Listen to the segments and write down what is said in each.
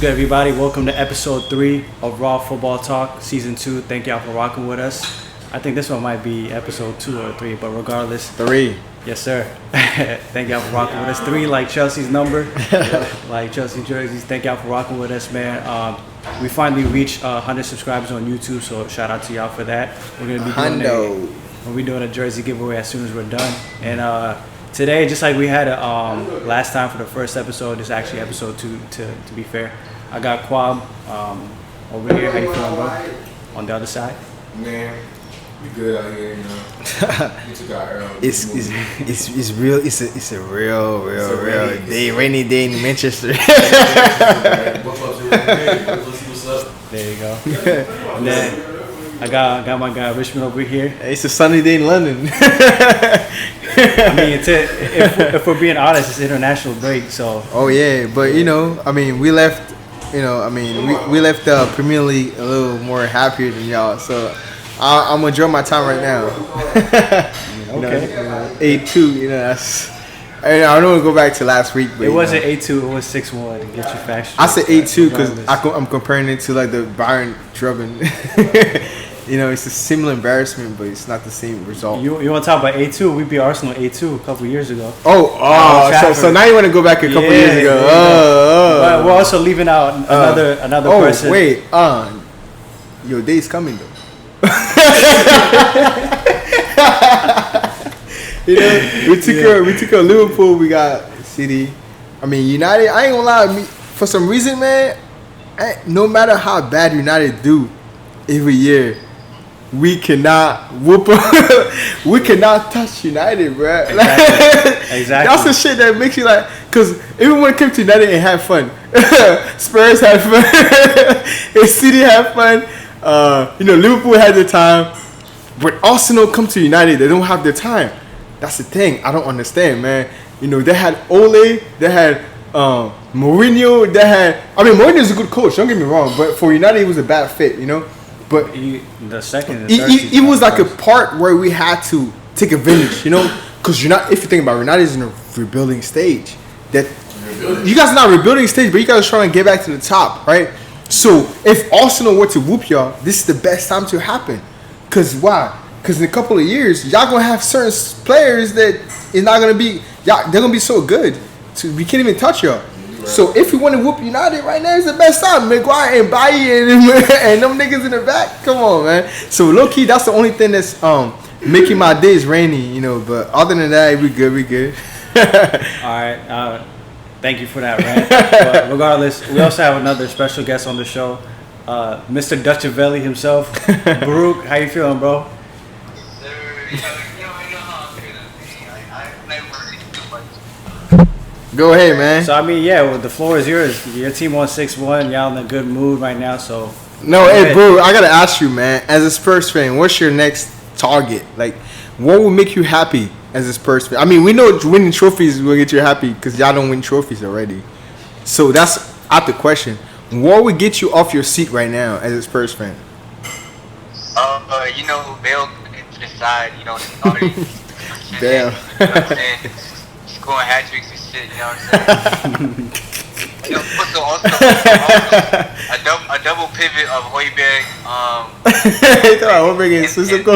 good, everybody? Welcome to episode 3 of Raw Football Talk, season 2. Thank y'all for rocking with us. I think this one might be episode 2 or 3, but regardless. 3. Yes, sir. Thank y'all for rocking with us. 3, like Chelsea's number, like Chelsea jerseys. Thank y'all for rocking with us, man. We finally reached 100 subscribers on YouTube, so shout out to y'all for that. We're gonna be doing a jersey giveaway as soon as we're done. And today, just like we had last time for the first episode, this is actually episode 2. To be fair, I got Kwab over here. How you feeling, bro? On the other side. Man, we good out here, you know. We took our It's real. It's a real day, rainy day in Manchester. There you go. And then I got my guy Richmond over here. It's a sunny day in London. I mean, if we're being honest, it's international break, so. Oh yeah, but you know, I mean, we left. You know, I mean, we left the Premier League a little more happier than y'all. So I'm gonna enjoy my time right now. Okay. 8-2. You know, that's. I don't want to go back to last week, but it wasn't 8-2. It was 6-1 to get you factual. I said 8-2 because I'm comparing it to like the Bayern drubbing. You know, it's a similar embarrassment, but it's not the same result. You want to talk about 8-2? We beat Arsenal 8-2 a couple years ago. So now you want to go back a couple years ago. But we're also leaving out another person. Oh, wait. Your day's coming, though. You know, we took a Liverpool, we got City. I mean, United, I ain't gonna lie, for some reason, man, no matter how bad United do every year, we cannot whoop we cannot touch United, bro. Exactly. That's the shit that makes you like, because everyone came to United and had fun. Spurs had fun. And City had fun. You know, Liverpool had their time. But Arsenal come to United, they don't have their time. That's the thing. I don't understand, man. You know, they had Ole, they had Mourinho, Mourinho's a good coach, don't get me wrong, but for United, he was a bad fit, you know? But the second and third it was like a part where we had to take advantage, you know? Because if you think about it, United is in a rebuilding stage. You guys are not rebuilding stage, but you guys are trying to get back to the top, right? So if Arsenal were to whoop y'all, this is the best time to happen. Because why? Because in a couple of years, y'all going to have certain players that is not going to be, they're going to be so good. So we can't even touch y'all. So if we want to whoop United right now, it's the best time. Maguire and Bailly and them niggas in the back. Come on, man. So low key, that's the only thing that's making my days rainy, you know. But other than that, we good. All right. Thank you for that, rant. But regardless, we also have another special guest on the show, Mr. Dutchavelli himself, Buruk. How you feeling, bro? Go ahead, man. So, I mean, the floor is yours. Your team won 6-1. Y'all in a good mood right now, so. No, hey, bro, I got to ask you, man. As a Spurs fan, what's your next target? Like, what will make you happy as a Spurs fan? I mean, we know winning trophies will get you happy because y'all don't win trophies already. So, that's out the question. What would get you off your seat right now as a Spurs fan? You know, Bale to the side, you know, already. Damn. You know what I'm saying? Scoring hat tricks and shit, you know what I'm saying? You know, also a double pivot of Højbjerg. Højbjerg and Sissoko.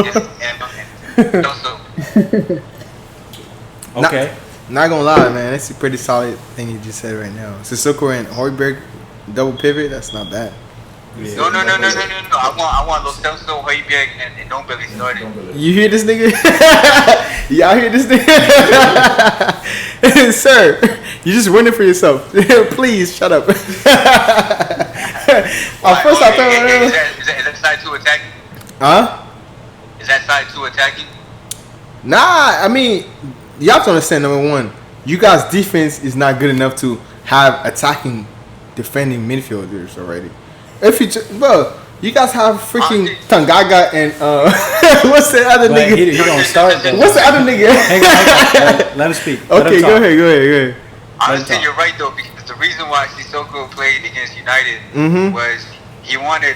Okay. Not gonna lie, man. That's a pretty solid thing you just said right now. Sissoko and Højbjerg double pivot. That's not bad. Yeah. No. I want Lo Celso, Højbjerg, and Ndombele started. You hear this nigga? Y'all hear this nigga? Sir, you just running for yourself. Please shut up. First I thought. Is that side 2 attacking? Huh? Is that side 2 attacking? Nah, I mean, you have to understand. Number one, you guys' defense is not good enough to have attacking, defending midfielders already. If you guys have freaking Tangaga and what's the other nigga? He don't start. What's the other nigga? Hang on. Let him speak. Okay, go ahead. Honestly, you're right though, because the reason why Sissoko played against United was he wanted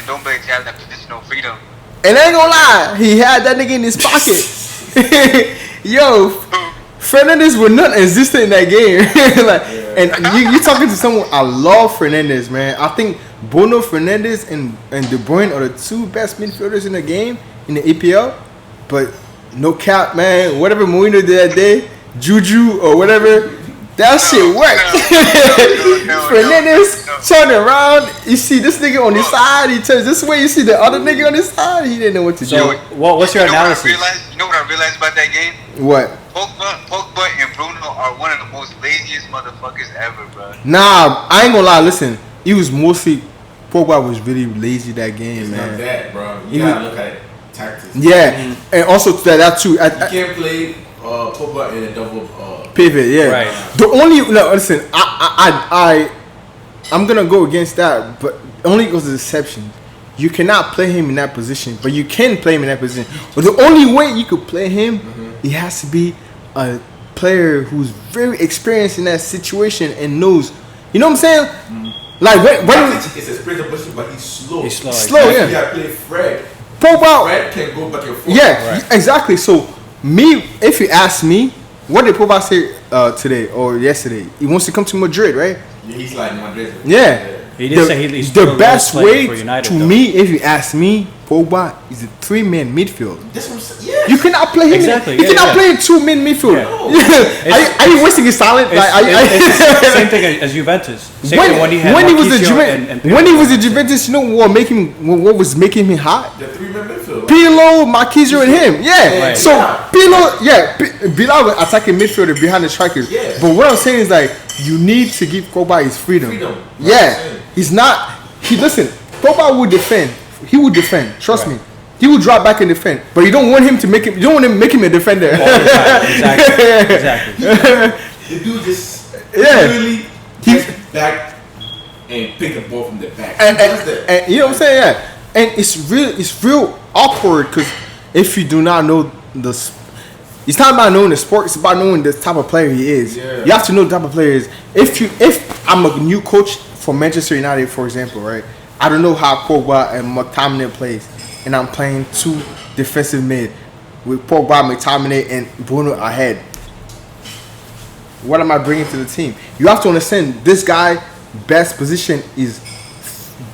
Ndombele to have that positional freedom. And I ain't gonna lie, he had that nigga in his pocket. Yo, Fernandes was not existent in that game. Like And you talking to someone. I love Fernandes, man. I think Bruno Fernandes and De Bruyne are the two best midfielders in the game in the EPL. But no cap, man. Whatever Mourinho did that day, Juju or whatever, that shit worked. Fernandes turned around. You see this nigga on his side. He turns this way. You see the other nigga on his side. He didn't know what to do. So, what's your analysis? You know what I realized about that game? What? Pogba and Bruno are one of the most laziest motherfuckers ever, bro. Nah, I ain't gonna lie. Listen, he was mostly Pogba was really lazy that game, It's man. not that, bro. You gotta look at it. Tactics. Yeah, and also that too. You can't play Pogba in a double pivot. Yeah, Right. The only listen, I'm gonna go against that, but only because of exception. You cannot play him in that position, but you can play him in that position. But the only way you could play him, he has to be a player who's very experienced in that situation and knows. You know what I'm saying? Like when it's a sprinter position, but he's slow. He's slow. Slow, You yeah. gotta play Fred. Pogba. Fred can go back and forth. Yeah, right? exactly. So if you ask me, what did Pogba say today or yesterday? He wants to come to Madrid, right? Yeah, he's like Madrid. Yeah. He did say he's the best way for United, to though. me, if you ask me, Pogba is a 3-man midfield. That's what I'm saying. Yeah. You cannot play him. Exactly, You yeah, cannot yeah. play a 2-man midfield. Yeah. Are you wasting his talent? It's the same thing as Juventus. Same thing when he had when he was Marquinhos at Juventus, you know what was making him hot? The 3-man midfield. Pirlo, Marquinhos, and him. Yeah. Right. So Pirlo, Bilal was attacking midfielder behind the strikers. Yeah. But what I'm saying is like you need to give Pogba his freedom. Yeah. He's not. Pogba would defend. He would defend. Trust me. He would drop back and defend. But you don't want him to make him. You don't want him to make him a defender. All the time. Exactly. The dude just Yeah. really gets back and pick the ball from the back. and He does that. you know what I'm saying? Yeah. And it's real awkward because if you do not know it's not about knowing the sport. It's about knowing the type of player he is. Yeah. You have to know the type of player he is. If I'm a new coach for Manchester United, for example, right? I don't know how Pogba and McTominay plays, and I'm playing 2 defensive mid with Pogba, McTominay, and Bruno ahead. What am I bringing to the team? You have to understand this guy best position is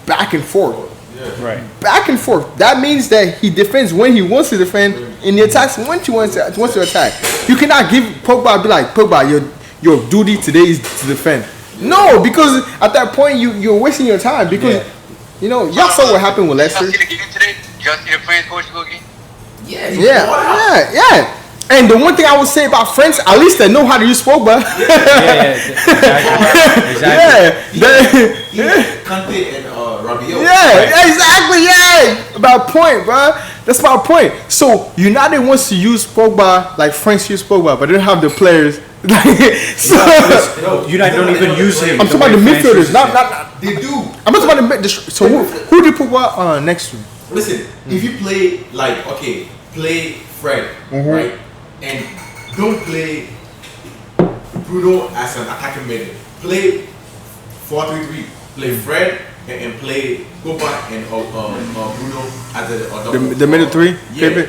back and forth. Right. Back and forth. That means that he defends when he wants to defend, and he attacks when he wants to attack. You cannot give Pogba be like Pogba, your duty today is to defend. No, because at that point you're wasting your time because y'all saw what happened with Leicester. Y'all see the game today? Y'all see the France-Portugal game? Yeah. And the one thing I would say about France, at least they know how to use Pogba. Exactly. Kante and Rabiot. Yeah, exactly. Yeah, about point, bro. That's my point. So United wants to use Pogba like France use Pogba, but they don't have the players. United don't even use him. I'm talking about the midfielders, not. They do. I'm talking about the So who did Pogba next to? Listen, if you play play Fred, right, and don't play Bruno as an attacking mid. Play 4-3-3. Play Fred and play Pogba and Bruno as The middle 3 pivot.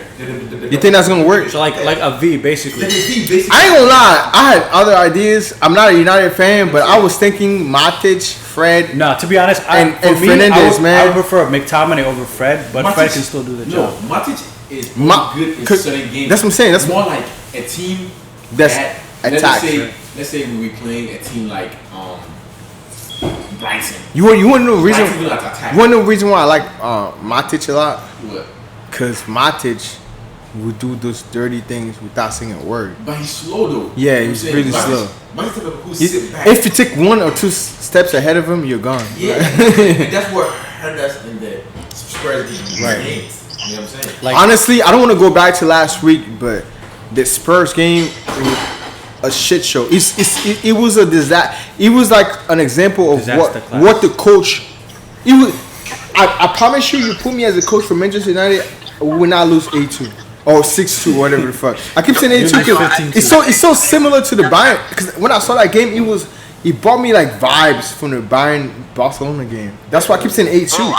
You think that's gonna work? So like a V basically. I ain't gonna lie. I had other ideas. I'm not a United fan, but I was thinking Matic, Fred. No, to be honest, And Fernandes, I would prefer McTominay over Fred, but Matic, Fred can still do the job. No, Matic is good in 'cause certain games. that's what I'm saying. That's more like a team That's that attacks, let's say we were playing a team like Brighton. You want to know the reason? Brighton like attack. You want to know the reason why I like Matic a lot? What? Cause Matic would do those dirty things without saying a word. But he's slow though. Yeah, You know he's what I'm really saying? slow. Matic type of who You- sit back. If you take 1 or 2 steps ahead of him, you're gone. Yeah, and that's what hurt us in the Spurs games. Right. You know what I'm saying? Like Honestly, I don't want to go back to last week, but the Spurs game, it was a shit show. It was a disaster. It was like an example of Disaster class. what the coach. It was. I promise you put me as a coach for Manchester United, we will not lose 8-2 or 6-2, whatever the fuck. I keep saying 8-2 because 15-2. it's so similar to the Bayern. Because when I saw that game, it brought me like vibes from the Bayern Barcelona game. That's why I keep saying 8-2. Bro,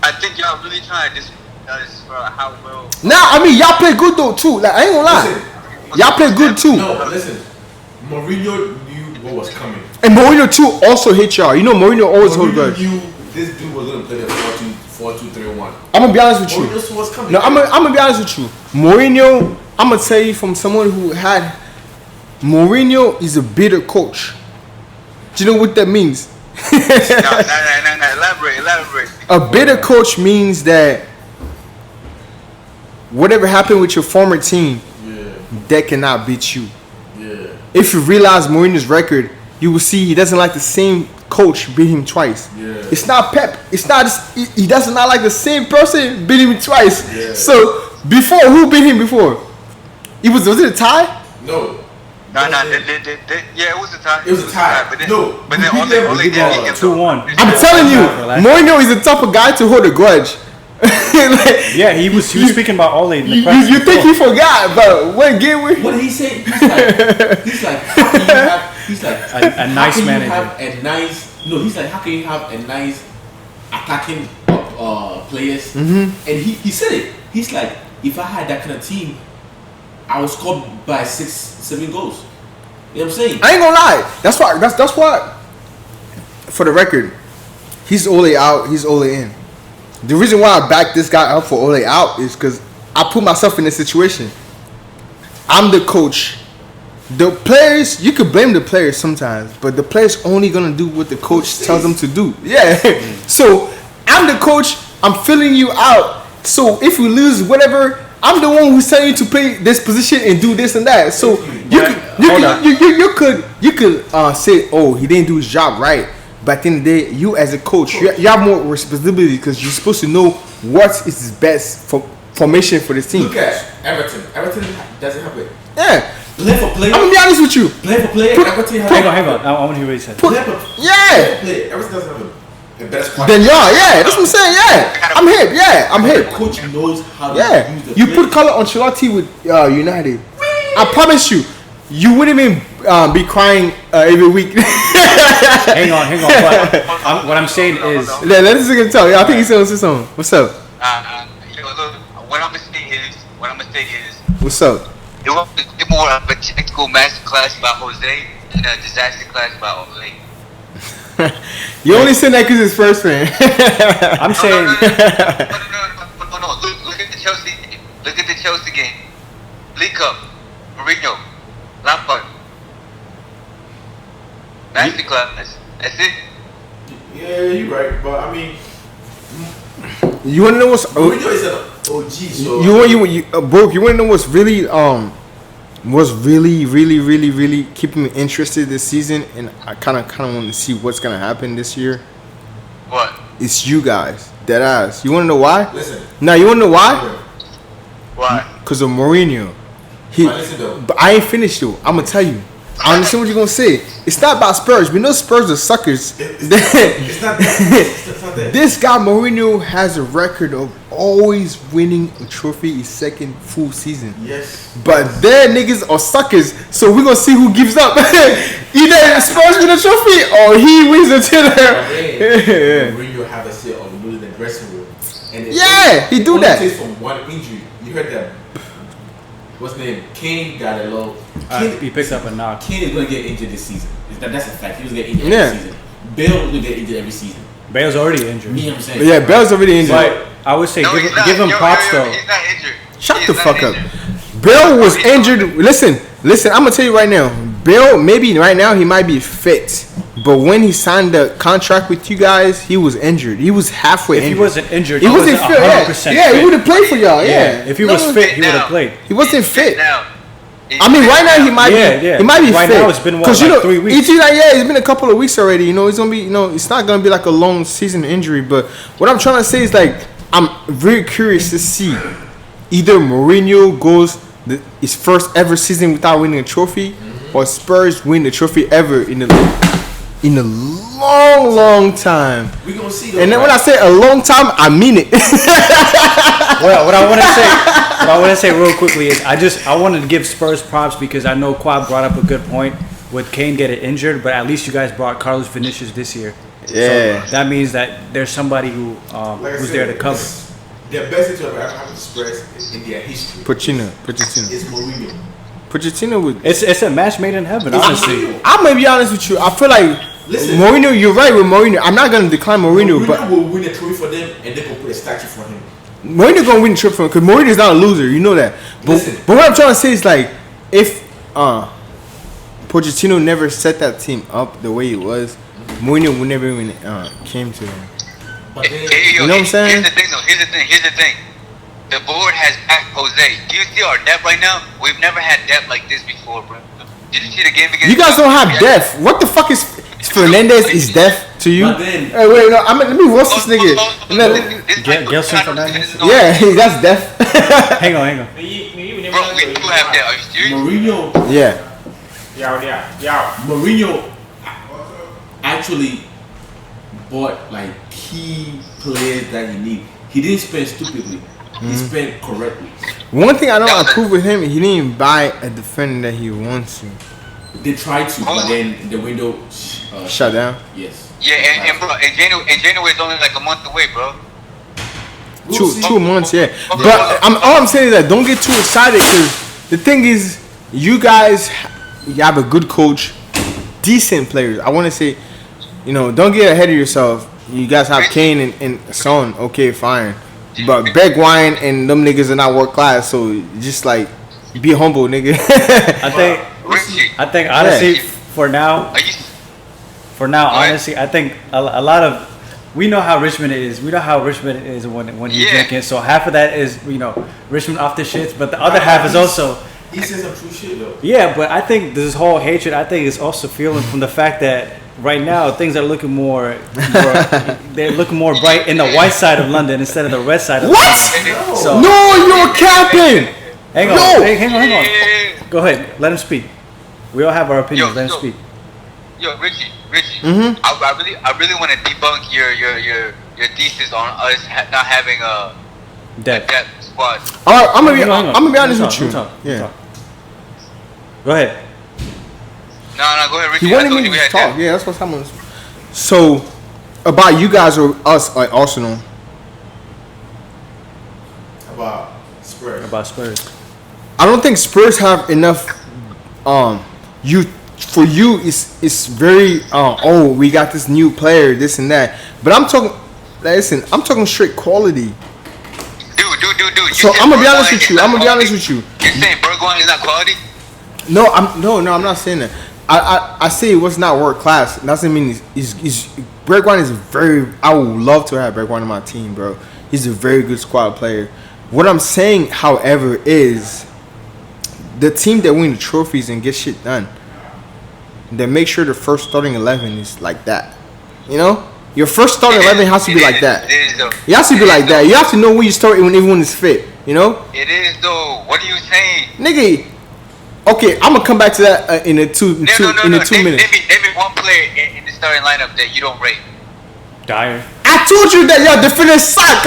I think y'all really trying to discuss how well. Nah, I mean y'all play good though too. Like I ain't gonna lie, Listen, y'all play good too. No, listen. Mourinho knew what was coming. And Mourinho too also hit y'all. You know Mourinho always hold grudge. Knew this dude was gonna play the 4-2-3-1. I'm gonna be honest with you. Mourinho was coming. No, I'm gonna be honest with you. Mourinho, I'm gonna tell you from someone who had. Mourinho is a bitter coach. Do you know what that means? No, elaborate. A bitter coach means that whatever happened with your former team, that cannot beat you. Yeah. If you realize Mourinho's record, you will see he doesn't like the same coach beat him twice. Yeah. It's not Pep. It's not. He does not like the same person beat him twice. Yeah. So before, who beat him before? Was it a tie? No. No, yeah, it was a tie. It was a tie. But then, No. but then We only beat did them he get 2-1. I'm telling you, Mourinho is the type of guy to hold a grudge. Like, Yeah, he was speaking about Ole in the you press. think he forgot, but what game we? What did he say? He's like, how can you have? He's like, A nice how can manager. You have a nice. No, he's like, how can you have a nice attacking players? Mm-hmm. And he said it. He's like, if I had that kind of team, I would score by 6-7 goals. You know what I'm saying? I ain't gonna lie. That's why. For the record, he's Ole out. He's Ole in. The reason why I backed this guy up for Ole out is because I put myself in this situation. I'm the coach. The players, you could blame the players sometimes, but the players only gonna do what the coach tells them to do. Yeah. So I'm the coach. I'm filling you out. So if we lose, whatever, I'm the one who's telling you to play this position and do this and that. So you could say, oh, he didn't do his job right. But at the end of the day, you as a coach, you have more responsibility because you're supposed to know what is his best formation for this team. Look at Everton. Everton doesn't have it. Yeah. Play for player. I'm gonna be honest with you. Play for player. Everton has Hang on. I want to hear what he said. Play for Yeah. player. Everton doesn't have the best squad. Then yeah, that's what I'm saying. Yeah, I'm hip. Yeah, I'm The hip. coach knows how to Yeah, use the you player. put Carlo Ancelotti with United. I promise you, you wouldn't even be crying every week. Hang on. But what I'm saying is, Let us get tell. I think he's gonna say something. What's up? Look, what I'm gonna say is, What's up? it was more of a technical masterclass by Jose than a disaster class by Ole. You only saying that because it's first fan. I'm saying, No. Look at the Chelsea. Look at the Chelsea game. League Cup. Mourinho. Lampard. Masterclass. That's it. Yeah, you're right. But I mean, You wanna know what's Mourinho is an OG. So Buruk, you wanna know what's really keeping me interested this season, and I kind of want to see what's gonna happen this year. What? It's you guys, dead ass. You wanna know why? listen. Now you wanna know why? Why? Because of Mourinho. But listen though. But I ain't finished though. I'm gonna tell you. I understand what you're gonna say. It's not about Spurs. We know Spurs are suckers. It's not that. It's not that. This guy Mourinho has a record of always winning a trophy his second full season. Yes. But their niggas are suckers, so we're gonna see who gives up. Either Spurs win a trophy or he wins the title. Mourinho have a say of losing the dressing room. And He do only that. takes from one injury. You heard that? What's his name? Kane got a low. he picked up a knock. Kane is gonna get injured this season. That's a fact. He was gonna get injured Yeah. every season. Bale will get injured every season. Bale's already injured. Me, I'm saying. Yeah, Bell's already injured. But I would say No, he's not. give him props though. He's not injured. Shut He's the not fuck up. injured. Bell was injured. Listen. I'm gonna tell you right now. Bell, maybe right now he might be fit, but when he signed the contract with you guys, he was injured. He was halfway If he injured. wasn't injured, He wasn't fit. 100% Yeah, he fit. would have played for y'all. Yeah. If he was fit, he would have played. He wasn't He's fit. now. I mean, right now he might Yeah, be. yeah. He might be Right fit. now it's been, what, 'Cause, like 3 weeks? It's been a couple of weeks already. You know, it's gonna be. You know, it's not gonna be like a long season injury. But what I'm trying to say is like, I'm very curious to see either Mourinho goes his first ever season without winning a trophy, or Spurs win the trophy ever in a long time. We gonna see though. And then when I say a long time, I mean it. Well, what I want to say real quickly is I wanted to give Spurs props because I know Kwab brought up a good point with Kane getting injured, but at least you guys brought Carlos Vinicius this year. Yeah. So that means that there's somebody who Like I who's said, there to cover. The best thing to ever happen to Spurs in their history Pochettino. is Mourinho. Pochettino would. It's a match made in heaven, honestly. I'm gonna be honest with you. I feel like Listen. Mourinho. You're right with Mourinho. I'm not gonna decline Mourinho, but will win a trophy for them, and they will put a statue for him. Mourinho gonna win the trip for him because Mourinho is not a loser. You know that. Listen. But what I'm trying to say is like if Pochettino never set that team up the way it was, Mourinho would never even came to him. But then, You know what I'm saying? Here's the thing, though. Here's the thing. The board has backed Jose. Do you see our depth right now? We've never had depth like this before, bro. Did you see the game against? You guys don't have depth. What the fuck is Fernandez is death to you? But then- Hey, wait, no. Let me roast this nigga. Gelson Fernandez? Yeah, that's death. Hang on. Bro, we do have depth. Are you serious? Mourinho, Yeah. Mourinho actually bought like key players that he need. He didn't spend stupidly. He spent correctly. One thing I don't approve with him, he didn't even buy a defender that he wants to. They tried to, but then the window Shut down. Yes. Yeah, and bro, and January is only like a month away, bro. We'll see. 2 months, yeah. But all I'm saying is that don't get too excited because the thing is, you guys, you have a good coach, decent players. I want to say, don't get ahead of yourself. You guys have Kane and Son. Okay, fine. But Bergwijn and them niggas are not world class, so just like be humble, nigga. I think honestly, for now, honestly, I think a lot of we know how Richmond is. We know how Richmond is when he's drinking. So half of that is Richmond off the shits, but the other half is also. He says some true shit though. Yeah, but I think this whole hatred, I think, is also feeling from the fact that right now things are looking they're looking more bright in the white side of London instead of the red side of What? London. So, No, you're capping. hang on, No. hang on. Go ahead, let him speak. We all have our opinions. Let him speak. Yo, Richie. Mhm. I really want to debunk your thesis on us not having a Depth. depth squad. All right, I'm Hang on. gonna be honest Let with him you. talk. Yeah. Go ahead. No, go ahead, Richie. He wanted I told me you we to had talk. depth. Yeah, that's what's happening. So, about you guys or us, like Arsenal. About Spurs. About Spurs. I don't think Spurs have enough. For you, it's very. We got this new player, this and that. But I'm talking. Listen, I'm talking straight quality. Dude. So I'm gonna be honest with you. I'm gonna be honest with you. You saying Burgoyne is not quality? No, I'm not saying that. I say it was not world class. Doesn't mean he's Bergwijn is very. I would love to have Bergwijn on my team, bro. He's a very good squad player. What I'm saying, however, is the team that win the trophies and get shit done. They make sure the first starting 11 is like that. Your first starting 11 has to be like that. It is though. It has to be like that. You have to know when you start when everyone is fit. It is though. What are you saying? Nigga. Okay, I'm gonna come back to that in a two minutes. Name me one player in the starting lineup that you don't rate. Dyer. I told you that y'all defenders suck.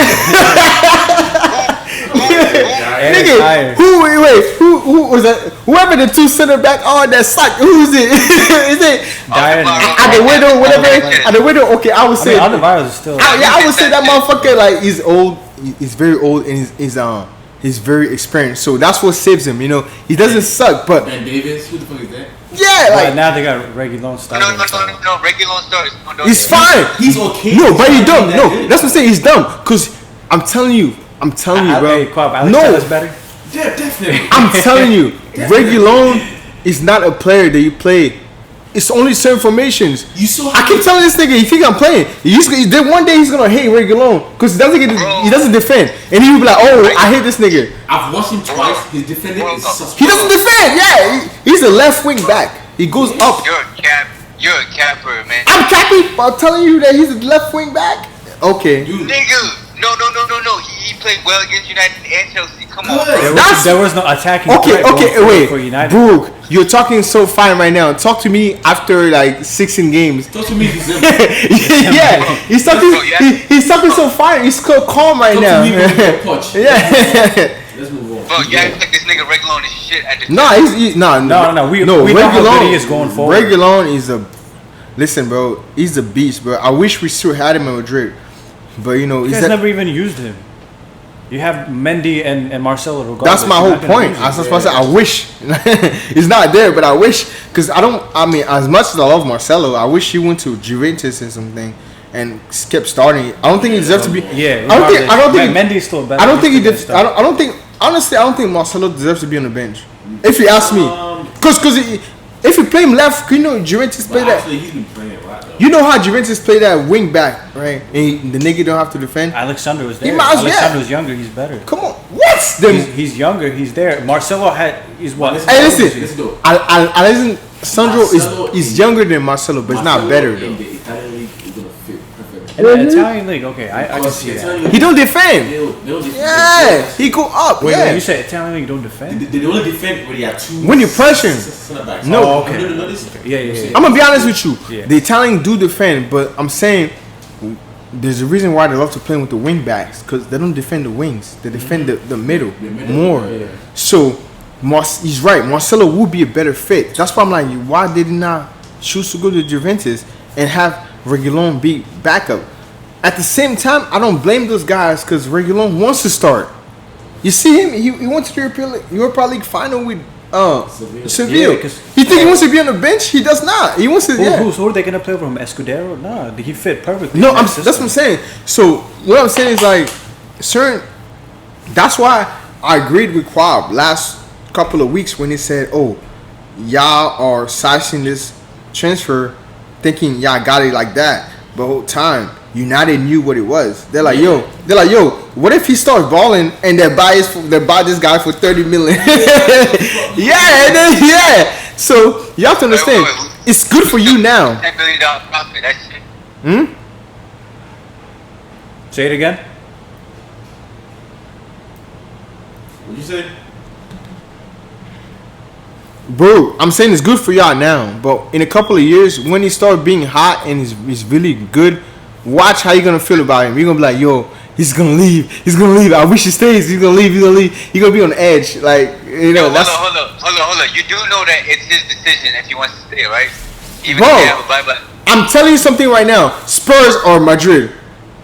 Nigga, Dyer. who was that? Whoever the two center back are that suck. Who is it? Is it Dyer. Adewedo? Whatever. Adewedo. Okay, I would say. Alderweireld is still. I would say that motherfucker like he's old. He's very old and he's very experienced. So that's what saves him. He doesn't suck, but Ben Davis, who the fuck is that? yeah, Right like now they got Reguilón starting. No. Reguilón starts. he's fine. He's okay. No, but he's dumb. That No, good. that's what I'm saying. He's dumb. Cause I'm telling you, bro. Hey, Kwab, Alex No. Tellez better. Yeah, definitely. I'm telling you, Reguilón is not a player that you play. It's only certain formations. You saw. I keep telling this nigga, you think I'm playing? Then one day he's gonna hate Reguilón because he doesn't defend, and he will be like, oh, I hate this nigga. I've watched him twice. His defending is suspect. He doesn't defend. Yeah, he's a left wing back. He goes up. You're a capper, man. I'm capping by telling you that he's a left wing back. Okay. Dude, Nigga, no. He played well against United and Chelsea. Come on, Good. bro. There was no attacking. Okay, threat going for wait. United. Buruk, you're talking so fine right now. Talk to me after like 16 games. talk to me, December. Yeah, he's talking so fine. He's so calm right Talk now. to me when you punch. Yeah. Let's move on. Bro, you act like this nigga Reguilón is shit at the No. We know how good he is going forward. Reguilón is listen, bro. He's a beast, bro. I wish we still had him in Madrid, but You guys never even used him. You have Mendy and Marcelo. Regardless, That's my whole point. I was supposed to say, I wish it's not there, but I wish because I mean, as much as I love Marcelo, I wish he went to Juventus or something and kept starting. I don't think he deserves to be. Yeah, I don't think Mendy's still better. I don't think he did. I don't think. Honestly, I don't think Marcelo deserves to be on the bench. If you ask me, because if you play him left, you know Juventus play that. Actually, he's been playing a lot though. You know how Juventus play that wing back, right? And the nigga don't have to defend. Alexander was there. He might as well. Alexander's younger. He's better. Come on, what? He's younger. He's there. Marcelo he's what? Hey, listen. Alessandro is younger than Marcelo, but it's not better though. In the Italian league, he's gonna fit perfect. In the Italian league, okay, I can see that. He don't defend. They'll defend. Yeah, he go up. Wait, Yeah, you said Italian league don't defend? They only defend when you have two. When you pressure him. center backs. No. Oh, okay. No, this. Yeah. I'm gonna be honest with you. Yeah. The Italian do defend, but I'm saying there's a reason why they love to play with the wing backs because they don't defend the wings. They defend the middle more. Yeah. So he's right. Marcelo would be a better fit. That's why I'm like, why did he not choose to go to Juventus and have Reguilon be backup? At the same time, I don't blame those guys because Reguilon wants to start. You see him? He went to the Europa League final with Seville. Yeah, He think he wants to be on the bench? He does not. He wants to. Who are they gonna play for him? Escudero? No, he fit perfectly. No, in that that's what I'm system. saying. So what I'm saying is like, certain. That's why I agreed with Kwab last couple of weeks when he said, "Oh, y'all are sizing this transfer, thinking y'all got it like that." But whole time, United knew what it was. They're like, yo, what if he starts balling and they buy this guy for 30 million? yeah. So you have to understand, it's good for you now. $10 billion profit. That shit. Say it again. What you say? Bro, I'm saying it's good for y'all now, but in a couple of years, when he starts being hot and he's really good, watch how you're gonna feel about him. You're gonna be like, yo, he's gonna leave. I wish he stays. He's gonna leave. You're gonna be on the edge, like Hold that's. on. You do know that it's his decision if he wants to stay, right? Even Bro, if they have a bye-bye. I'm telling you something right now. Spurs or Madrid.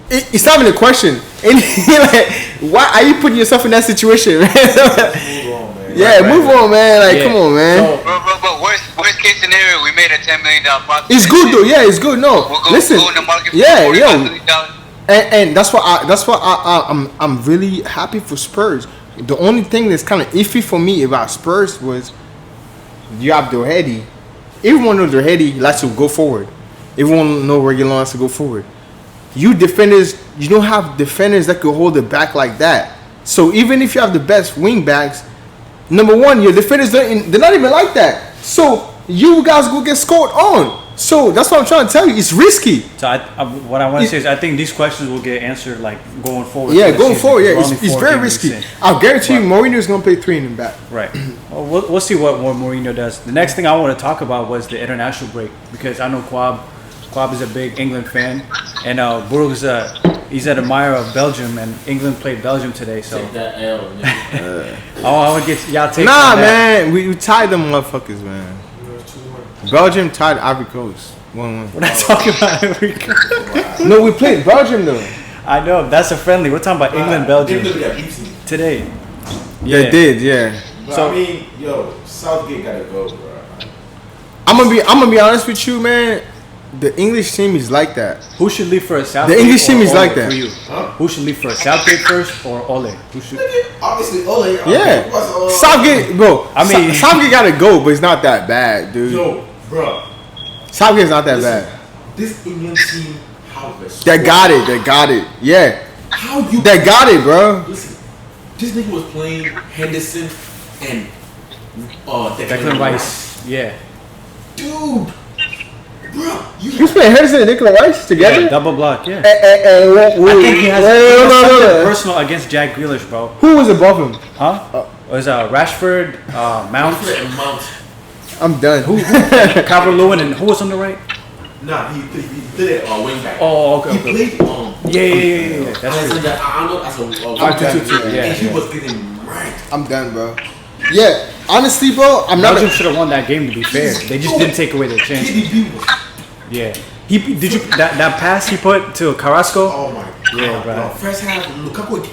It's not even a question. And like, why are you putting yourself in that situation, man? Move on, man. Yeah, move on, man. Like, come on, man. But worst case scenario, we made a $10 million profit. It's good though. Yeah, it's good. No, listen. Go in the market for Yeah, $45 yo. million. And that's why I'm really happy for Spurs. The only thing that's kind of iffy for me about Spurs was you have Doherty. Everyone knows Doherty likes to go forward. Everyone knows Reguilon likes to go forward. You defenders, you don't have defenders that can hold it back like that. So even if you have the best wing backs, number one, your defenders they're not even like that. So you guys go get scored on. So that's what I'm trying to tell you. It's risky. So what I want to say is I think these questions will get answered like going forward. Yeah, for the going season. forward. Yeah, We're only it's 4 very games risky. in. I'll guarantee you, Mourinho's gonna play 3 in the back. Right. Well, we'll see what Mourinho does. The next thing I want to talk about was the international break because I know Kwab is a big England fan, and Buruk he's an admirer of Belgium, and England played Belgium today. So Take that L. I would get y'all take. Nah, man, we tied them motherfuckers, man. Belgium tied Ivory Coast 1-1. We're not talking about Africa. No, we played Belgium though. I know that's a friendly. We're talking about England, Belgium today. They did, yeah. So I mean, yo, Southgate gotta go, bro. I'm gonna be honest with you, man. The English team is like that. Who should leave for a Southgate? The English team or is Ole like that. For you? Huh? Who should leave for a Southgate first or Ole? Who should? Obviously, Ole. Yeah, Southgate, bro. I mean- Southgate gotta go, but it's not that bad, dude. Yo, bro. Southgate's not that Listen, bad. this England team, how They got it. Yeah, How you? they got it, bro. Listen, this nigga was playing Henderson and Declan Rice. Yeah. Dude, bro, you He's playing Henderson and Nicola Rice together. Yeah, double block. Yeah. I I think he has something personal against Jack Grealish, bro. Who was above him? Huh? It was Rashford, Mount, and Mount. I'm done. Calvert-Lewin, and who was on the right? Nah, he did it wing back. Oh, okay. He played Yeah. That's as true. I don't know, as a 5-2-2-2, yeah. and he was getting ranked. I'm done, bro. Yeah, honestly, bro, I'm not. Belgium should have won that game. To be fair, they just didn't take away their chance. KDB was. Yeah. That pass he put to Carrasco? Oh my god. Yeah, bro. First half, Lukaku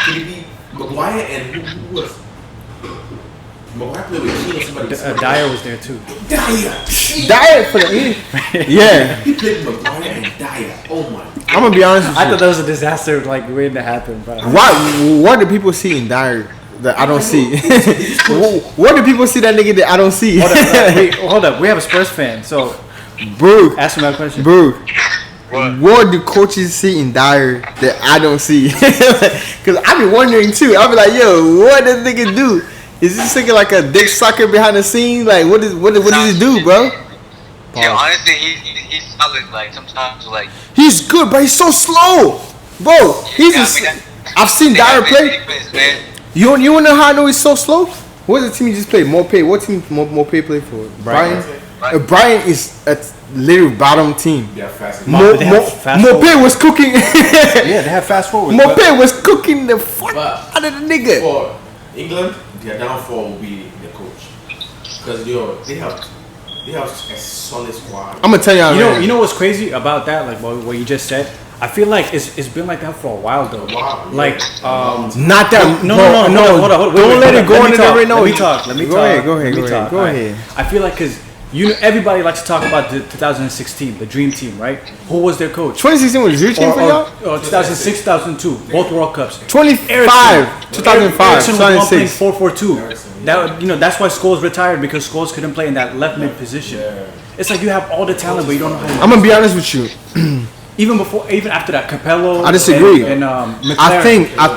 KDB, Maguire, and who was? Maguire played with Keane or somebody. Dyer was there too. Dyer for the yeah. He played with Maguire and Dyer. Oh my. I'm gonna be honest with I you. thought that was a disaster like waiting to happen, bro. What do people see in Dyer that I don't see? What do people see that nigga that I don't see? Hold up. We have a Spurs fan, so Buruk, ask him that question. Buruk. What do coaches see in Dyer that I don't see? Because I be wondering too. I be like, yo, what does nigga do? Is this nigga like a dick sucker behind the scenes? Like, what does he do, bro? Yeah, honestly, he's solid. Like sometimes, like He's good, but he's so slow, bro. I've seen Dyer play. Defense, man. You wanna know how I know he's so slow? What's the team he just played? Morpay. What team Morpay play for? Brian. Brian is a little bottom team. Yeah, fast. Morpay was cooking. Yeah, they have fast forward. Morpay was cooking the fuck out of the nigga. For England, their downfall will be the coach, because they have a solid squad. I'm gonna tell y'all. You know what's crazy about that? Like what you just said. I feel like it's been like that for a while though. Wow, Like not that. No. Hold on. Don't let it go into the right now. Let me talk. Go ahead. I feel like because everybody likes to talk about the 2016, the dream team, right? Who was their coach? 2016 was your team for y'all? 2006, 2002, both World Cups. 2005, 2005, 2006. 4-4-2. That's why Scholes retired, because Scholes couldn't play in that left mid position. It's like you have all the talent, but you don't know how to. I'm gonna be honest with you. Even after that, Capello. I disagree. And I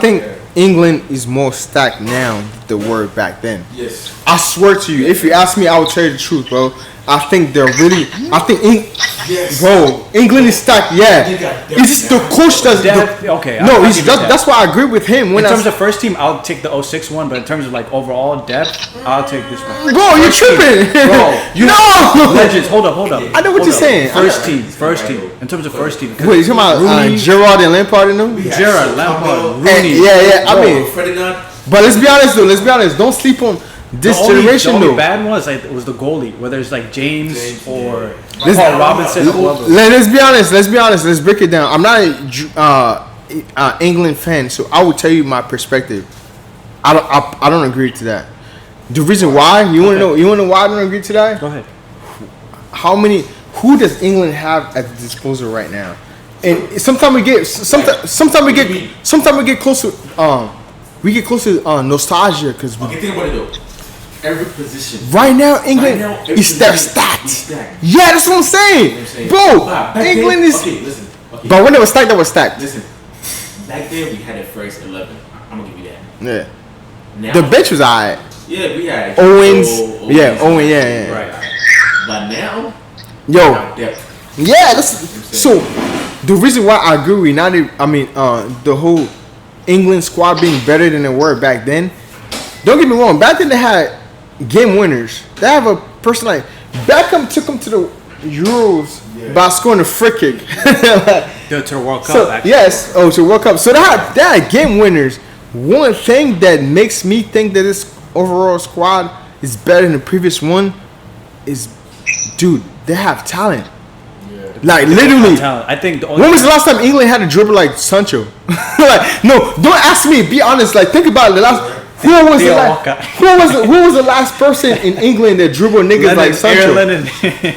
think England is more stacked now than they were back then. Yes. I swear to you, if you ask me, I will tell you the truth, bro. I think they're really. Bro, England is stacked. Yeah, it's just the coach does. That's why I agree with him. In terms of first team, I'll take the 06 one, but in terms of like overall depth, I'll take this one. Bro, you're tripping. Bro, legends. Hold up. I know what you're saying. First team. In terms of first team. Wait, you talking about Gerrard and Lampard and them? Gerrard, Lampard, Rooney. Yeah. I mean, Ferdinand. but let's be honest. Don't sleep on this generation the though. only bad one was the goalie, whether it's like James or Paul Robinson or whoever. Let's be honest. Let's break it down. I'm not a England fan, so I will tell you my perspective. I don't agree to that. The reason why, you want to know? You want to know why I don't agree to that? Go ahead. Who does England have at the disposal right now? And sometimes we get close to nostalgia because Okay, think about it though. Every position. right now England is their stacked. Yeah, that's what I'm saying, bro. England is. Okay, listen. Okay. But when it was stacked, that was stacked. Listen. Back then we had the first 11. I'm gonna give you that. Yeah. Now, The bench was alright. Yeah, we had Owens. Owen. Yeah. Right. But now, Yo. our depth. Yeah, so the reason why I agree with United, the whole England squad being better than they were back then. Don't get me wrong, back then they had game winners. They have a person like Beckham took them to the Euros by scoring a free kick. To World Cup. Actually. Yes, to World Cup. So they had game winners. One thing that makes me think that this overall squad is better than the previous one is, dude, they have talent. Like literally, I think. When was the last time England had a dribble like Sancho? Like, no, don't ask me. Be honest. Like, think about it. Who was the last person in England that dribbled niggas like Sancho?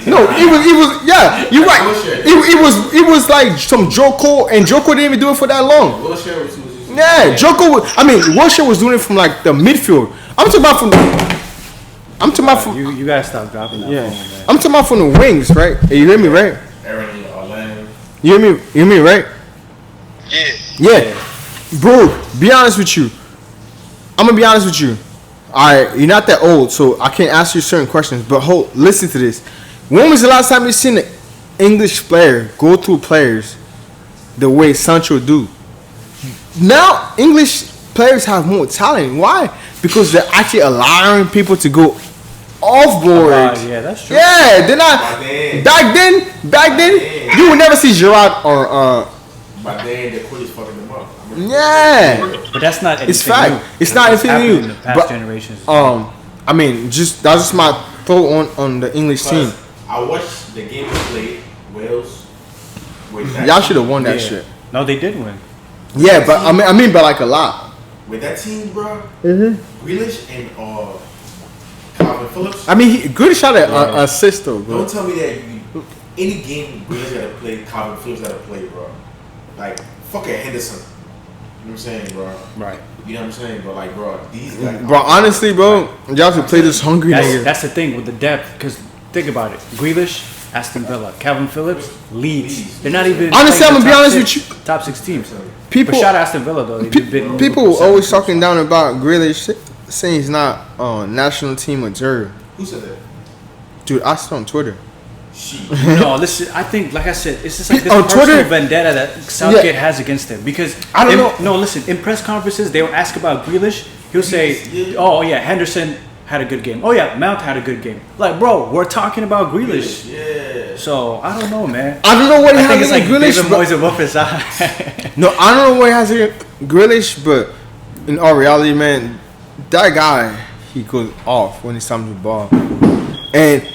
No, it was. Yeah, you're right. It was like some Joko, and Joko didn't even do it for that long. Yeah, Joko. Wilshere was doing it from like the midfield. I'm talking about from. You gotta stop dropping that phone, man. I'm talking about from the wings, right? Hey, you hear me, right? You hear me, right? Yeah. Bro, be honest with you. I'm gonna be honest with you. Alright, you're not that old, so I can't ask you certain questions, but listen to this. When was the last time you seen an English player go through players the way Sancho do? Now English players have more talent. Why? Because they're actually allowing people to go off board. Yeah, that's true. Yeah, they're not. Back then, you would never see Gerrard or. But then the coach is fucking them up. Yeah, but that's not. It's fact. New. It's not anything new. In the past generations. That's just my thought on the English team. I watched the game play Wales. Y'all should have won that shit. No, they did win. Yeah, but I mean, by like a lot. with that team, bro, Mm-hmm. Grealish and Calvin Phillips. I mean, Grealish shot an assist though, bro. Don't tell me that any game Grealish got to play, Calvin Phillips got to play, bro. Like, fuck it, Henderson. You know what I'm saying, bro? Right. You know what I'm saying, bro? Like, bro, these guys. Bro, honestly, bro, y'all should play this hungry nigga. That's the thing with the depth, because think about it. Grealish, Aston Villa, Calvin Phillips, Leeds. They're not even. Honestly, I'm gonna be honest with with Top 6 teams. People, But shout out Aston Villa though. people always talking down about Grealish, saying he's not national team material. Who said that? Dude, I saw on Twitter. No, listen. I think, like I said, it's just like this On personal Twitter- vendetta that Southgate has against him. Because I don't know. No, listen. In press conferences, they will ask about Grealish. He'll say, "Oh yeah, Henderson had a good game. Oh yeah, Mount had a good game." Like, bro, we're talking about Grealish. Yeah. So I don't know, man. I don't know what he I think has it's like against David Grealish. Moyes above his eye. No, I don't know what he has against Grealish, but in all reality, man, that guy, he goes off when it's time to ball. And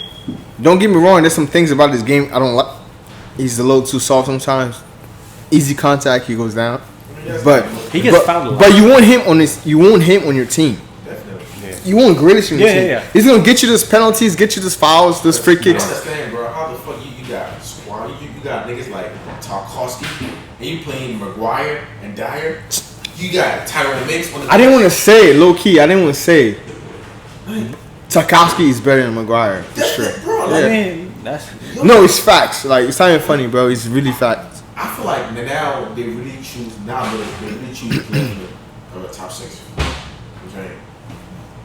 don't get me wrong, there's some things about this game I don't like. He's a little too soft sometimes. Easy contact, he goes down. But He gets fouled a lot. But you want him on this. You want him on your team. Definitely. You want Grealish on your team. Yeah. He's gonna get you those penalties, get you those fouls, those free I kicks. don't understand, bro. How the fuck you got squad? You got niggas like Tarkowski, and you playing Maguire and Dyer. You got Tyrone Mix on the. I didn't want to say it, low key. I didn't want to say it. Tarkowski is better than Maguire for That's sure. it, bro. I Like, mean, that's No, it's facts. Like, it's not even funny, bro. It's really facts. I feel like now they really choose to play in the top 6. You know what I'm saying?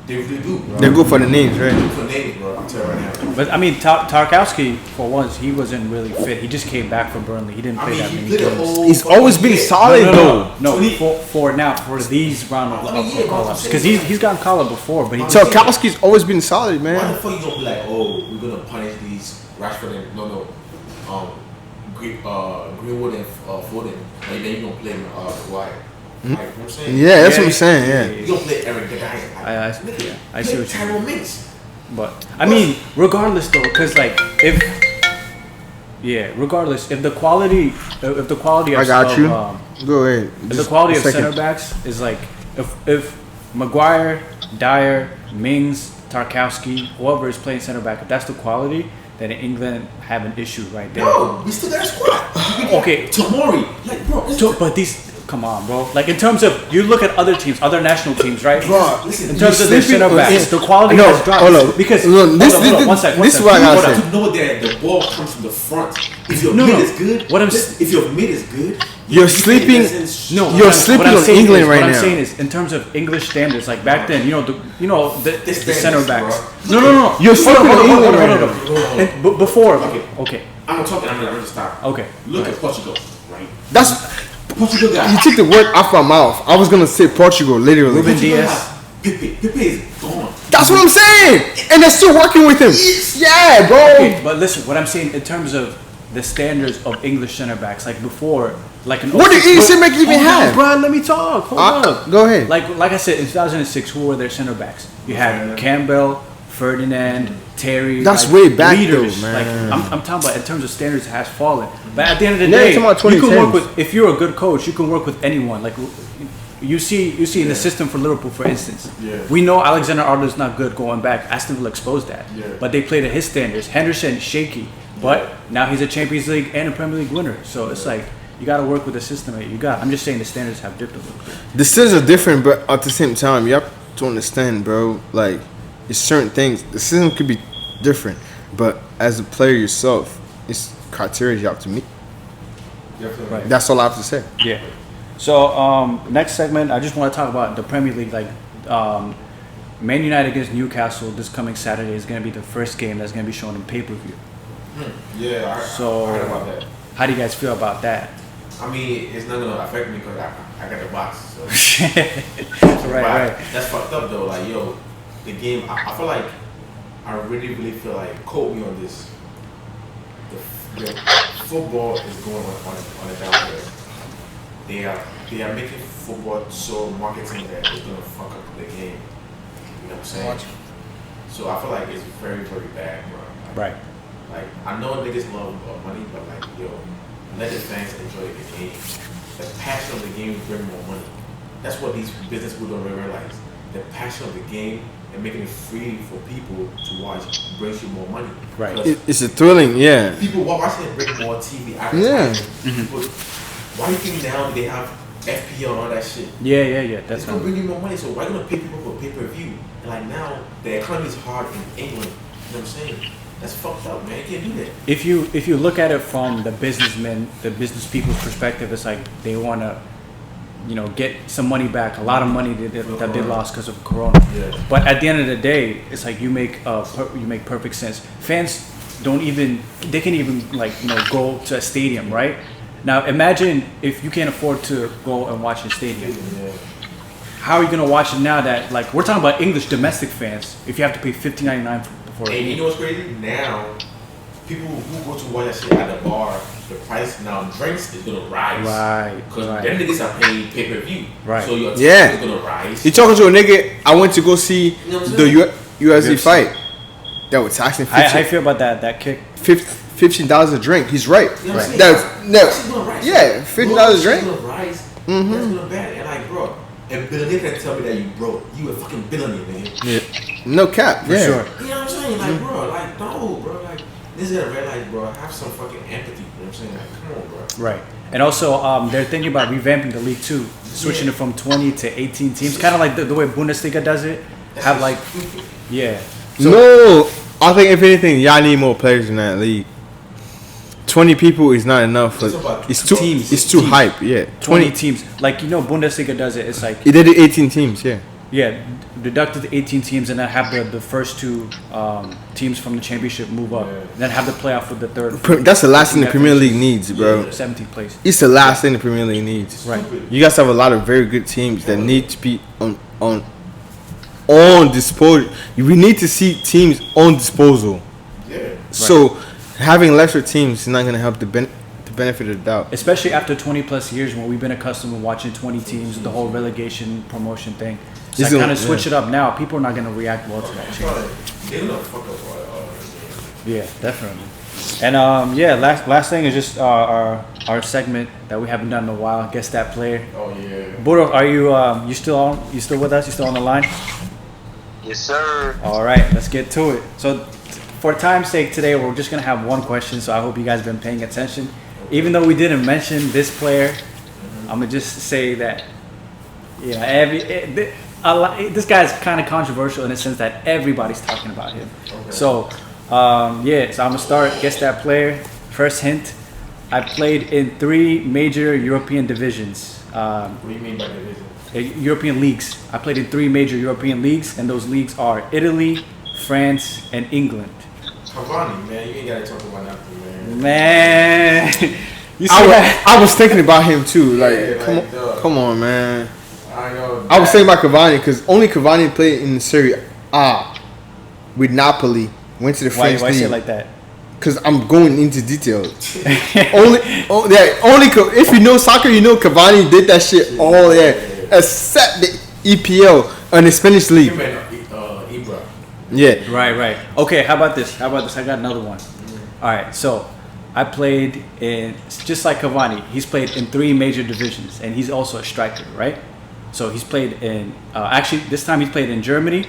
They really do, bro. They go for the names, They right? do for names, bro. I'm telling you right now. But I mean, Tarkowski for once he wasn't really fit. He just came back from Burnley. He didn't I play mean, that he many played a games. whole. He's always been year. solid, though. No, 20 for these round of Yeah, bro, call-ups because he's gotten call-up before, but he Tarkowski's always been solid, Why the man. fuck you gonna be like, oh, we're gonna punish these Rashford and Greenwood and Foden, and then you gonna play Maguire? Like, you know what I'm saying? Yeah, that's what I'm saying. Yeah. You gonna play Eric the guy? I see what you mean. Tyrone Mix. But I mean, regardless though, because like regardless if the quality of I got you. of, Go ahead. if the Just quality a of second. center backs is like if Maguire, Dyer, Mings, Tarkowski, whoever is playing center back, if that's the quality, then England have an issue right there. No, we still got a squad. Okay. Tomori, like, bro, But these, come on, bro. Like in terms of you look at other teams, other national teams, right? Bro, listen, in terms you're of their sleeping center on backs, it. the quality No, has dropped. hold on. Because Hold on, hold this- on, this- one second. this is what I gotta But say. to know that the ball comes from the front. If your No, mid no. is good, What I'm if your mid is good, You're you sleeping- doesn't- No, You're what sleeping I'm on saying England is, right what now. I'm saying is, in terms of English standards, like back then, the standards, center backs. bro. No. You're sleeping on England right now. Hold on. And before, okay, I'm talking. I'm gonna stop. okay. Look at Portugal, right? That's Portugal you got took the word off my mouth. I was gonna say Portugal, literally. Ruben Portugal Diaz. got Pepe. Pepe is gone. That's what I'm saying, and they're still working with him. Yeah, bro. Okay, but listen, what I'm saying in terms of the standards of English center backs, like before, like an What did 06 English center back even Hold on, have? Brian, let me talk. Hold up. Go ahead. Like I said, in 2006, who were their center backs? You had Campbell, Ferdinand, Terry. That's like, way back leaders. though, man. Like I'm talking about in terms of standards has fallen. But at the end of the Yeah, day, you're talking you about can work 2010s. with if you're a good coach, you can work with anyone. Like you see in the system for Liverpool, for instance. Yeah. We know Alexander Arnold's not good going back. Aston Villa exposed that. Yeah. But they played at his standards. Henderson shaky, but now he's a Champions League and a Premier League winner. So it's like you got to work with the system that you got. I'm just saying the standards have dipped a little bit. The standards are different, but at the same time, you have to understand, bro. Like, it's certain things. The system could be different, but as a player yourself, it's criteria you have to meet. Definitely. Right. That's all I have to say. Yeah. So next segment, I just want to talk about the Premier League. Like, Man United against Newcastle this coming Saturday is going to be the first game that's going to be shown in pay-per-view. Yeah. So- I heard about that. How do you guys feel about that? I mean, it's not gonna affect me because I got the box. So. Right. That's fucked up though. Like, yo, the game. I feel like I really feel like quote me on this. The football is going on a downhill. They are making football so marketing that it's gonna fuck up the game. You know what I'm saying? So I feel like it's very bad, bro. Like, Right. Like, I know niggas love money, but like, yo, let the fans enjoy the game. The passion of the game bring more money. that's what these business people don't realize. The passion of the game and making it free for people to watch brings you more money. Right. It's a thrilling, yeah. People watching it bring more TV advertising. Yeah. But why do you think now they have FPL and all that shit? Yeah. That's It's gonna bring you more money. So why gonna pay people for pay-per-view? And like now, the economy is hard in England. You know what I'm saying? That's fucked up, man. You can't do that. If you look at it from the business people's perspective, it's like they want to, get some money back, a lot of money that they lost because of Corona. Yeah. But at the end of the day, it's like you make perfect sense. Fans can even go to a stadium, right? Now imagine if you can't afford to go and watch a stadium. Yeah. How are you gonna watch it now that we're talking about English domestic fans? If you have to pay $15.99 for And you know what's crazy? Now, people who go to watch that shit at the bar, the price now drinks is gonna rise. Right. Because them niggas are paying pay-per-view. Right. So your Yeah. ticket is gonna rise. You talking to a nigga? I went to go see You know what I'm the UFC UFC. fight. That was taxing How you feel about that kick? $15 a drink. He's right. You know what I'm saying? That's Price is gonna rise. yeah, $15 a drink. Gonna rise. That's gonna bad. And like, bro, a billionaire can tell me that you broke. You a fucking billionaire, nigga. Yeah. No cap. For yeah. sure. You know what I'm saying? Like, bro, like, no, bro, like, this is a realize, bro. Have some fucking empathy. You know what I'm saying? Like, come on, bro. Right. And also, they're thinking about revamping the league too, switching it from 20 to 18 teams, kind of like the way Bundesliga does it. That's Have just like, stupid. yeah. No, I think if anything, y'all need more players in that league. 20 people is not enough. It's about It's too teams. It's too Teams. hype. Yeah, 20 teams. Like, Bundesliga does it. It's like, It did it 18 teams. Yeah. yeah, deduct the 18 teams and then have the first two teams from the championship move up. Yeah. Then have the playoff with the third. That's the last thing the Premier League needs, bro. 17th place. It's the last thing the Premier League needs. Right. You guys have a lot of very good teams that need to be on disposal. We need to see teams on disposal. Yeah. So having lesser teams is not going to help the benefit of the doubt. Especially after 20 plus years when we've been accustomed to watching 20 teams, the whole relegation promotion thing. So It's I kind of a- switch it up now. People are not going to react well to that change. They're gonna fuck up all that. Yeah, definitely. And last thing is just our segment that we haven't done in a while. Guess that player. Oh, yeah. Buruk, are you still on? You still with us? You still on the line? Yes, sir. All right, let's get to it. So, for time's sake today, we're just gonna have one question. So I hope you guys have been paying attention. Even though we didn't mention this player, I'm gonna just say that this guy is kind of controversial in the sense that everybody's talking about him. Okay. So, so I'm gonna start. Guess that player. First hint: I played in 3 major European divisions. What do you mean by division? European leagues. I played in 3 major European leagues, and those leagues are Italy, France, and England. Cavani, man. You ain't gotta talk about nothing, man. Man, you see that? I was thinking about him too. Like, Yeah, come on, man. I know. I was thinking about Cavani because only Cavani played in Serie A with Napoli. Went to the Why French say it league. like that? Because I'm going into details. only if you know soccer, you know Cavani did that shit all there, except the EPL and the Spanish You league. meant Ibra. Yeah, Right. Okay, how about this? I got another one. All right, so I played in, just like Cavani, he's played in 3 major divisions, and he's also a striker, right? So he's played in, actually, this time he's played in Germany,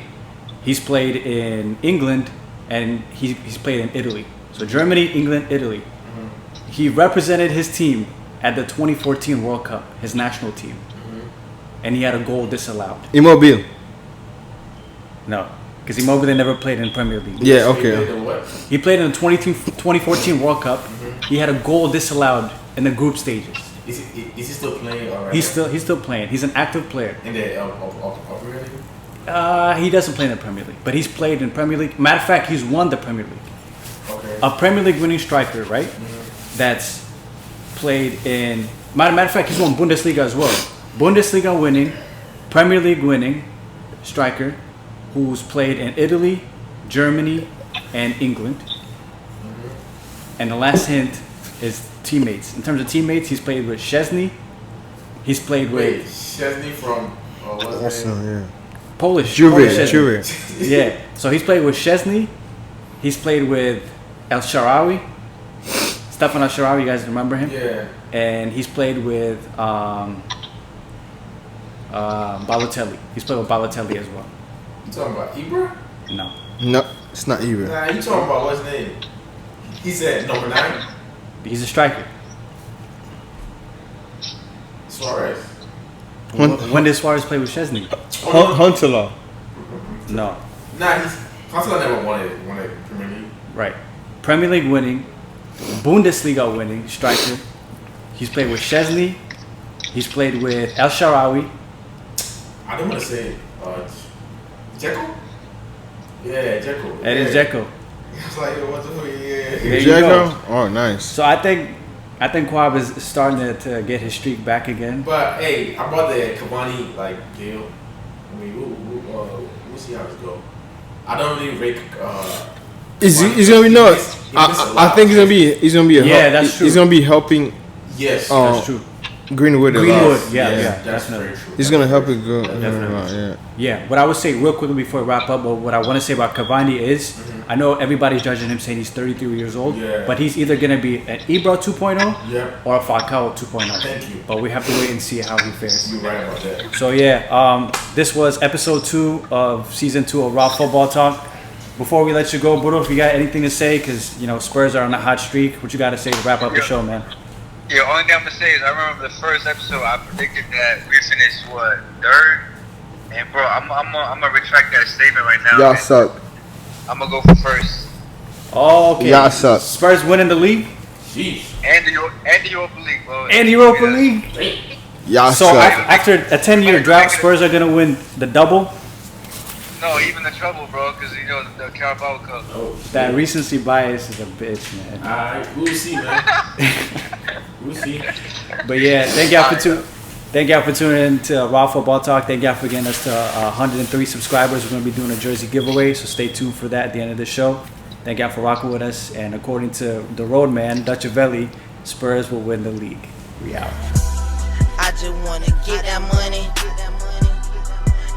he's played in England, and he's played in Italy. So Germany, England, Italy. He represented his team at the 2014 World Cup, his national team. And he had a goal disallowed. Immobile. No, because Immobile never played in Premier League. Yeah, So he played okay. in what? He played in the 2014 World Cup. He had a goal disallowed in the group stages. Is he still playing? All right. He's still playing. He's an active player. in the Premier League. He doesn't play in the Premier League, but he's played in Premier League. Matter of fact, he's won the Premier League. Okay. A Premier League winning striker, right? That's played in. Matter of fact, he's won Bundesliga as well. Bundesliga winning, Premier League winning striker, who's played in Italy, Germany, and England. And the last hint is teammates. In terms of teammates, he's played with Szczesny. He's played Wait, with Szczesny from what's his name? Awesome, yeah. Polish. Juve, Polish Szczesny. Juve. Yeah. So he's played with Szczesny. He's played with El Shaarawy. Stefan El Shaarawy, you guys remember him? Yeah. And he's played with Balotelli. He's played with Balotelli as well. You talking about Ibra? No. No, it's not either. Nah, you talking about what's his name? He said number 9. He's a striker. Suarez. When did Suarez play with Chesney? Huntelaar. No. Nah, Huntelaar never won it Premier League. Right. Premier League winning, Bundesliga winning striker. He's played with Chesney. He's played with El Shaarawy. I didn't want to say Dzeko? Yeah, Dzeko. And it's Dzeko. I was like, what the fuck? There Yeah. you go. Dzeko? Oh, nice. So I think Kwab is starting to get his streak back again. But hey, I bought the Cavani deal. I mean, we'll see how this go. I don't really rate. He's gonna be no. I think he's gonna be. That's true. He's gonna be helping. Yes, That's true. Greenwood. Yeah, that's definitely. very true. He's gonna help it go. Definitely. Yeah, what I would say real quickly before we wrap up, but what I want to say about Cavani is, I know everybody's judging him saying he's 33 years old, but he's either going to be an Ibra 2.0 or a Falcao 2.0. Thank you. But we have to wait and see how he fares. You're right about that. So this was episode 2 of season 2 of Raw Football Talk. Before we let you go, Buruk, if you got anything to say, because Spurs are on a hot streak, what you got to say to wrap up the show, man? Yeah, only thing I'm gonna say is I remember the first episode I predicted that we finished 3rd, and bro, I'm gonna retract that statement right now. Y'all suck. I'm gonna go for 1st. Oh, okay. Y'all suck. Spurs winning the league Jeez. And the Europa League, bro. and Europa League. Y'all So suck. after a 10-year drought, Spurs are gonna win the double. No, even the trouble, bro, because the Carabao Cup. Oh, That recency bias is a bitch, man. Alright, we'll see, man. We'll see. But yeah, thank y'all for tuning in to Raw Football Talk. Thank y'all for getting us to 103 subscribers. We're gonna be doing a jersey giveaway, so stay tuned for that at the end of the show. Thank y'all for rocking with us. And according to the roadman, Dutchavelli, Spurs will win the league. We out. I just wanna get that money.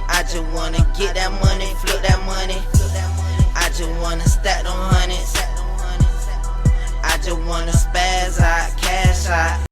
I just wanna get that money, flip that money. I just wanna stack them hundreds. I just wanna spaz out, cash out.